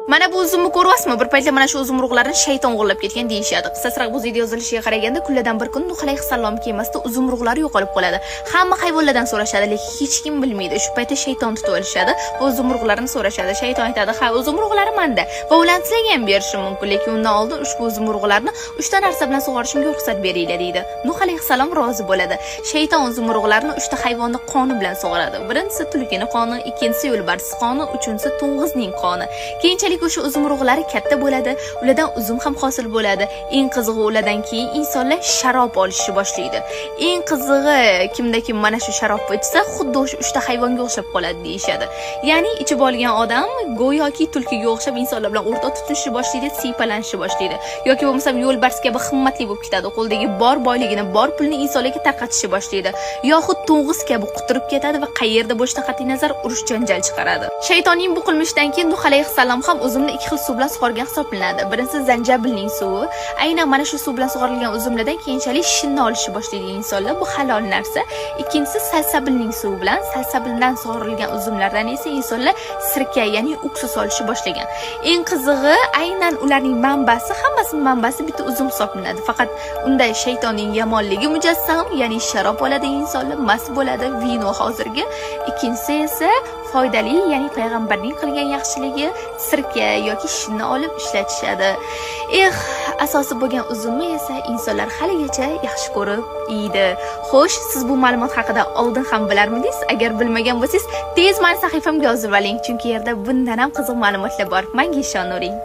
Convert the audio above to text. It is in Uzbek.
Mana bu uzumni ko'ryapsizmi? Bir paytlar mana shu uzum urug'larini shayton o'g'irlab ketgan deyishadi. Qisqaroq bu video yozilishiga qaraganda kunlardan bir kun Nuh alayhissalom kemasida uzum urug'lari yo'qolib qoladi. Hamma hayvonlardan so'rashadi, lekin hech kim bilmaydi. Shu paytda shayton tutib olishadi va uzum urug'larini so'rashadi. Shayton aytadi: "Ha, uzum urug'lari menda va ularni sizlarga ham berishim mumkin, lekin undan oldin ushbu uzum urug'larini 3 ta narsa bilan sug'orishimga ruxsat beringlar" deydi. Nuh alayhissalom rozi bo'ladi. Shayton uzum urug'larini 3 ta hayvonning qoni bilan sug'oradi. Birinchisi tulkining qoni, ikkinchisi yo'lbars qoni, uchinchisi to'ng'izning qoni. Keyinchalik o'sha uzum urug'lari katta bo'ladi, ulardan uzum ham hosil bo'ladi. Eng qizig'i ulardan keyin insonlar sharob olishni boshlaydi. Eng qizig'i kimda kim mana shu sharobni ichsa, xuddi o'sha 3 ta hayvonga o'xshab qoladi deyishadi. Ya'ni ichib olgan odam go'yoki tulkiga o'xshab insonlar bilan o'rtoq tutilishni boshlaydi, siypalanishni boshlaydi. Yoki bo'lmasa yo'lbars kabi himmatli bo'lib ketadi, qo'ldagi bor boyligini, bor pulni insonlarga tarqatishni boshlaydi. Yoxud to'ng'iz kabi quturib ketadi va qayerda bo'lishidan qat'iy nazar urush janjal chiqaradi. Shaytonning bu qilmishidan keyin Nuh alayhissalom ham uzumni ikki xil suv bilan sug'organ hisoblanadi. Birinchisi zanjabilning suvi. Aynan mana shu suv bilan sug'orilgan uzumlardan keyinchalik shinni olishni boshlaydi insonlar. Bu halol narsa. Ikkinchisi salsabilning suvi bilan, salsabildan sug'orilgan uzumlardan esa insonlar sirka, ya'ni uksus olishni boshlagan. Eng qizig'i, aynan ularning manbasi, hammasining manbasi bitta uzum hisoblanadi. Faqat unda shaytonning yomonligi mujassam, ya'ni sharob oladi insonlar, mast bo'ladi, vino hozirgi. Ikkinchisi esa foydali, ya'ni payg'ambarning qilgan yaxshiligi sirka yoki shinni olib ishlatishadi. Asosi bo'lgan uzumni esa insonlar haligacha yaxshi ko'rib yeydi. Xo'sh, siz bu ma'lumot haqida oldin ham bilarmidingiz? Agar bilmagan bo'lsangiz, tez meni sahifamga yozib oling, chunki yerda bundan ham qiziq ma'lumotlar bor. Menga ishonavering.